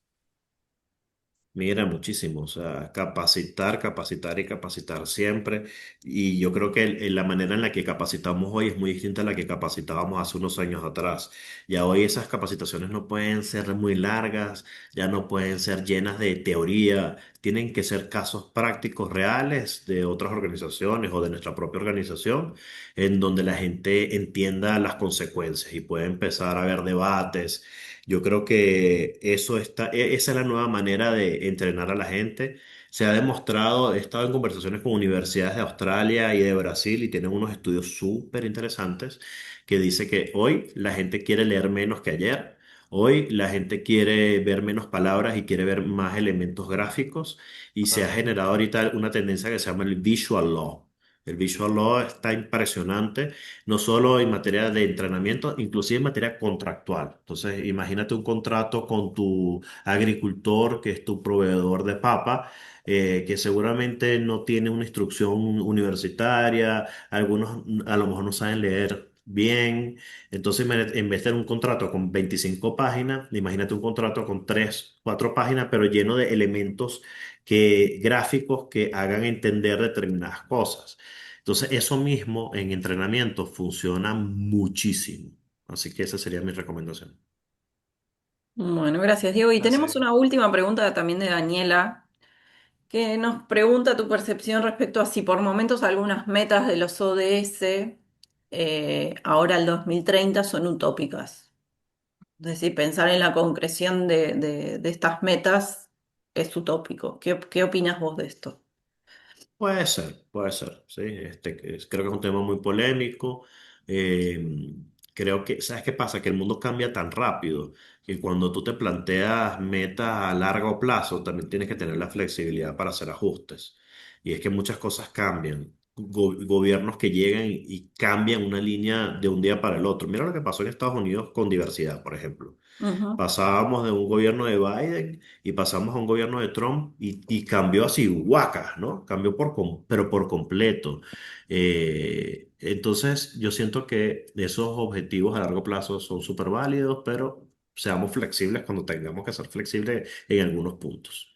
Mira, muchísimo, o sea, capacitar, capacitar y capacitar siempre. Y yo creo que la manera en la que capacitamos hoy es muy distinta a la que capacitábamos hace unos años atrás. Ya hoy esas capacitaciones no pueden ser muy largas, ya no pueden ser llenas de teoría, tienen que ser casos prácticos reales de otras organizaciones o de nuestra propia organización, en donde la gente entienda las consecuencias y pueda empezar a haber debates. Yo creo que esa es la nueva manera de entrenar a la gente. Se ha demostrado, he estado en conversaciones con universidades de Australia y de Brasil y tienen unos estudios súper interesantes que dice que hoy la gente quiere leer menos que ayer. Hoy la gente quiere ver menos palabras y quiere ver más elementos gráficos y se ha Totalmente. generado ahorita una tendencia que se llama el Visual Law. El Visual Law está impresionante no solo en materia de entrenamiento, inclusive en materia contractual. Entonces, imagínate un contrato con tu agricultor, que es tu proveedor de papa, que seguramente no tiene una instrucción universitaria, algunos a lo mejor no saben leer bien. Entonces, en vez de tener un contrato con 25 páginas, imagínate un contrato con 3 4 páginas, pero lleno de elementos gráficos que hagan entender determinadas cosas. Entonces, eso mismo en entrenamiento funciona muchísimo. Así que esa sería mi recomendación. Bueno, gracias, Diego. Y tenemos Así. una última pregunta también de Daniela, que nos pregunta tu percepción respecto a si por momentos algunas metas de los ODS, ahora al 2030, son utópicas. Es decir, pensar en la concreción de estas metas es utópico. ¿Qué opinas vos de esto? Puede ser, sí. Creo que es un tema muy polémico. Eh, Creo que, ¿sabes qué pasa? Que el mundo cambia tan rápido que cuando tú te planteas metas a largo plazo, también tienes que tener la flexibilidad para hacer ajustes. Y es que muchas cosas cambian. Gobiernos que llegan y cambian una línea de un día para el otro. Mira lo que pasó en Estados Unidos con diversidad, por ejemplo. Ujú. Pasábamos de un gobierno de Biden y pasamos a un gobierno de Trump y cambió así, guaca, ¿no? Cambió pero por completo. Entonces, yo siento que esos objetivos a largo plazo son súper válidos, pero seamos flexibles cuando tengamos que ser flexibles en algunos puntos.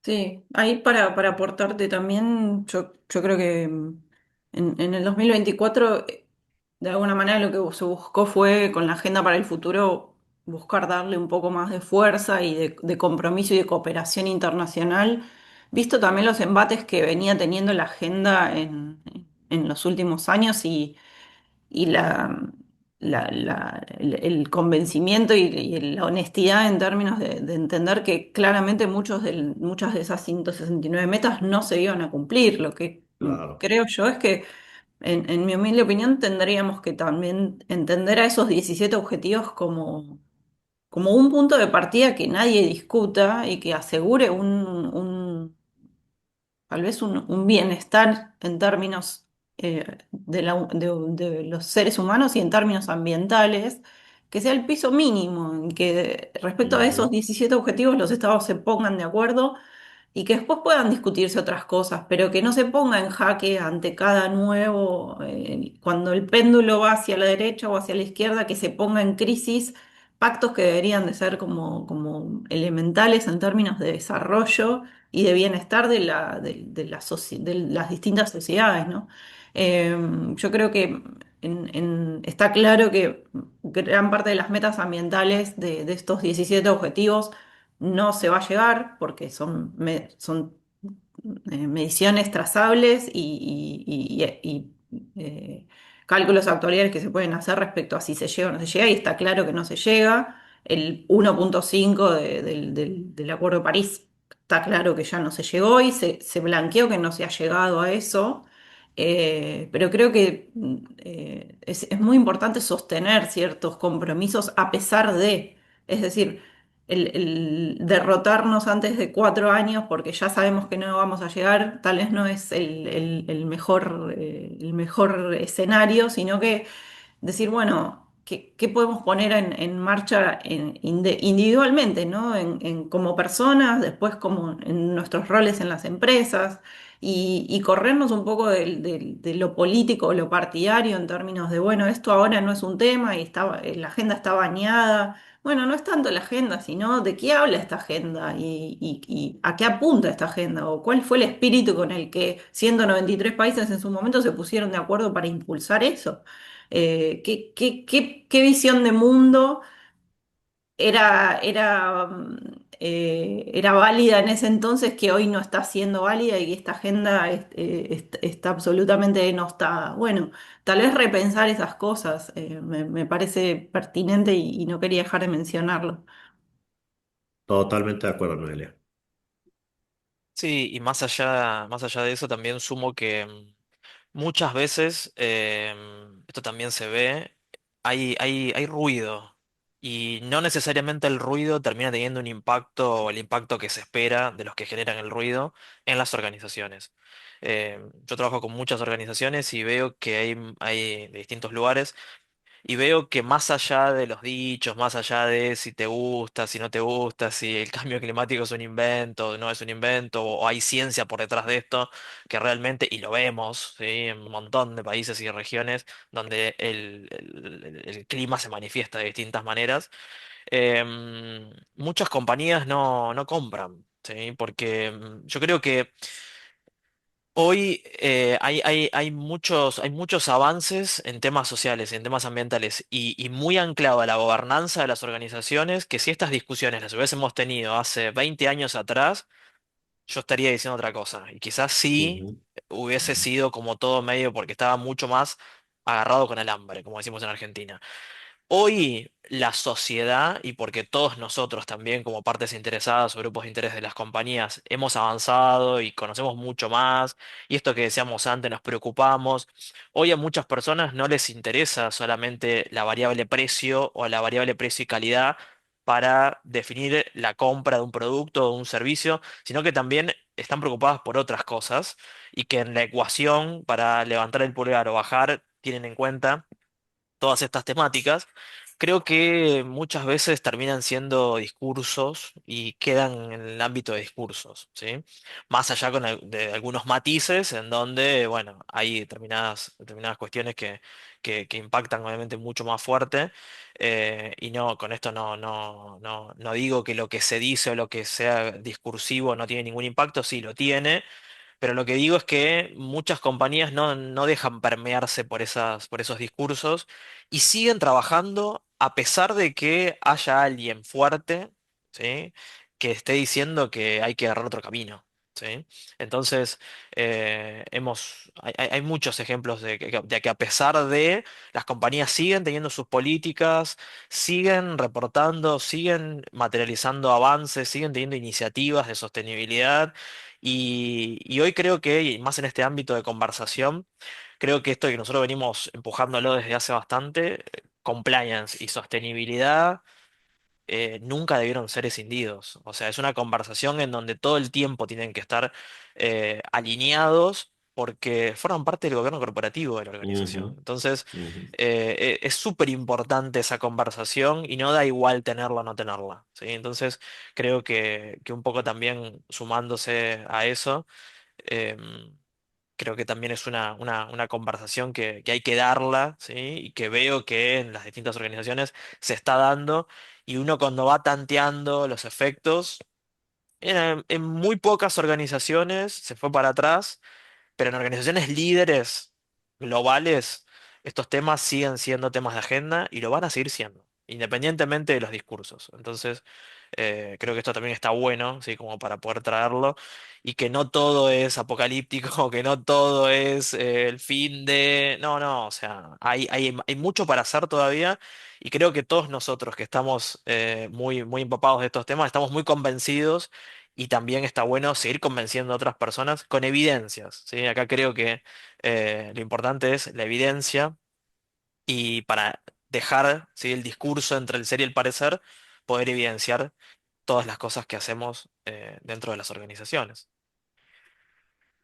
Sí, ahí para aportarte también, yo creo que en el 2024, de alguna manera lo que se buscó fue con la Agenda para el Futuro buscar darle un poco más de fuerza y de compromiso y de cooperación internacional, visto también los embates que venía teniendo la agenda en los últimos años y el convencimiento y la honestidad en términos de entender que claramente muchas de esas 169 metas no se iban a cumplir. Lo que Claro. creo yo es que, en mi humilde opinión, tendríamos que también entender a esos 17 objetivos como un punto de partida que nadie discuta y que asegure tal vez un bienestar en términos de los seres humanos y en términos ambientales, que sea el piso mínimo, y que respecto a esos Ujú. 17 objetivos los estados se pongan de acuerdo y que después puedan discutirse otras cosas, pero que no se ponga en jaque ante cada nuevo, cuando el péndulo va hacia la derecha o hacia la izquierda, que se ponga en crisis pactos que deberían de ser como elementales en términos de desarrollo y de bienestar de las distintas sociedades, ¿no? Yo creo que está claro que gran parte de las metas ambientales de estos 17 objetivos no se va a llegar porque son mediciones trazables y cálculos actuariales que se pueden hacer respecto a si se llega o no se llega, y está claro que no se llega. El 1,5 del Acuerdo de París está claro que ya no se llegó y se blanqueó que no se ha llegado a eso. Pero creo que es muy importante sostener ciertos compromisos a pesar de, es decir, el derrotarnos antes de 4 años porque ya sabemos que no vamos a llegar, tal vez no es el mejor escenario, sino que decir, bueno, ¿qué podemos poner en marcha individualmente, ¿no? Como personas, después como en nuestros roles en las empresas, y corrernos un poco de lo político o lo partidario en términos de, bueno, esto ahora no es un tema y la agenda está bañada. Bueno, no es tanto la agenda, sino de qué habla esta agenda y a qué apunta esta agenda, o cuál fue el espíritu con el que 193 países en su momento se pusieron de acuerdo para impulsar eso. ¿Qué visión de mundo era válida en ese entonces que hoy no está siendo válida y que esta agenda está absolutamente denostada? Bueno, tal vez repensar esas cosas me parece pertinente y no quería dejar de mencionarlo. Totalmente de acuerdo, Noelia. Sí, y más allá de eso, también sumo que muchas veces, esto también se ve, hay ruido y no necesariamente el ruido termina teniendo un impacto o el impacto que se espera de los que generan el ruido en las organizaciones. Yo trabajo con muchas organizaciones y veo que hay de distintos lugares. Y veo que más allá de los dichos, más allá de si te gusta, si no te gusta, si el cambio climático es un invento o no es un invento, o hay ciencia por detrás de esto, que realmente, y lo vemos, ¿sí? En un montón de países y regiones donde el clima se manifiesta de distintas maneras, muchas compañías no compran, ¿sí? Porque yo creo que hoy hay muchos avances en temas sociales, en temas ambientales y muy anclado a la gobernanza de las organizaciones, que si estas discusiones las hubiésemos tenido hace 20 años atrás, yo estaría diciendo otra cosa. Y quizás sí Ujú. hubiese sido como todo medio porque estaba mucho más agarrado con el hambre, como decimos en Argentina. Hoy la sociedad, y porque todos nosotros también como partes interesadas o grupos de interés de las compañías hemos avanzado y conocemos mucho más, y esto que decíamos antes, nos preocupamos, hoy a muchas personas no les interesa solamente la variable precio o la variable precio y calidad para definir la compra de un producto o de un servicio, sino que también están preocupadas por otras cosas y que en la ecuación para levantar el pulgar o bajar tienen en cuenta todas estas temáticas Creo que muchas veces terminan siendo discursos y quedan en el ámbito de discursos, ¿sí? Más allá de algunos matices en donde, bueno, hay determinadas cuestiones que impactan obviamente mucho más fuerte. Y no, con esto no digo que lo que se dice o lo que sea discursivo no tiene ningún impacto, sí lo tiene, pero lo que digo es que muchas compañías no dejan permearse por esos discursos y siguen trabajando a pesar de que haya alguien fuerte, ¿sí? Que esté diciendo que hay que agarrar otro camino, ¿sí? Entonces, hay muchos ejemplos de que a pesar de las compañías siguen teniendo sus políticas, siguen reportando, siguen materializando avances, siguen teniendo iniciativas de sostenibilidad y hoy creo que, y más en este ámbito de conversación, creo que esto que nosotros venimos empujándolo desde hace bastante, compliance y sostenibilidad, nunca debieron ser escindidos. O sea, es una conversación en donde todo el tiempo tienen que estar alineados porque forman parte del gobierno corporativo de la organización. Ujú, Entonces, ujú. es súper importante esa conversación y no da igual tenerla o no tenerla, ¿sí? Entonces, creo que un poco también sumándose a eso, em, creo que también es una conversación que hay que darla, ¿sí? Y que veo que en las distintas organizaciones se está dando, y uno cuando va tanteando los efectos, en muy pocas organizaciones se fue para atrás, pero en organizaciones líderes globales, estos temas siguen siendo temas de agenda y lo van a seguir siendo, independientemente de los discursos. Entonces, creo que esto también está bueno, ¿sí? Como para poder traerlo, y que no todo es apocalíptico, que no todo es el fin de... No, no, o sea, hay mucho para hacer todavía, y creo que todos nosotros que estamos muy empapados de estos temas, estamos muy convencidos. Y también está bueno seguir convenciendo a otras personas con evidencias, ¿sí? Acá creo que lo importante es la evidencia y para dejar, ¿sí? El discurso entre el ser y el parecer, poder evidenciar todas las cosas que hacemos dentro de las organizaciones.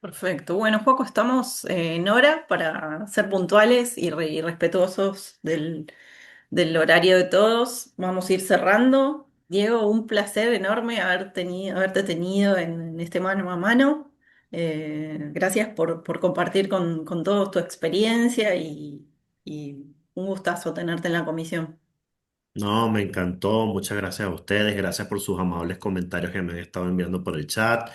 Perfecto. Bueno, Joaco, estamos en hora para ser puntuales y respetuosos del horario de todos. Vamos a ir cerrando. Diego, un placer enorme haberte tenido en este mano a mano. Gracias por compartir con todos tu experiencia y un gustazo tenerte en la comisión. No, me encantó. Muchas gracias a ustedes. Gracias por sus amables comentarios que me han estado enviando por el chat.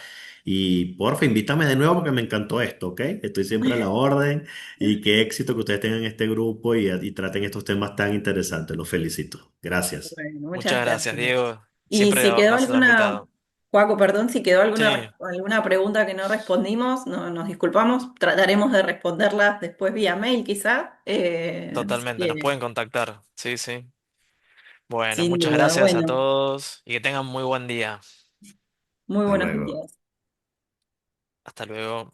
Y porfa, invítame de nuevo porque me encantó esto, ¿ok? Estoy siempre a la orden y qué éxito que ustedes tengan este grupo y traten estos temas tan interesantes. Los felicito. Gracias. Bueno, muchas Muchas gracias, gracias. Diego. Y Siempre si quedó vas a estar alguna, invitado. Joaco, perdón, si quedó Sí, alguna pregunta que no respondimos, nos disculpamos. Trataremos de responderlas después vía mail, quizá. Así totalmente. Nos que, pueden contactar. Sí, sí. Bueno, sin muchas duda. gracias a Bueno, todos y que tengan muy buen día. muy Hasta buenos luego. días. Hasta luego.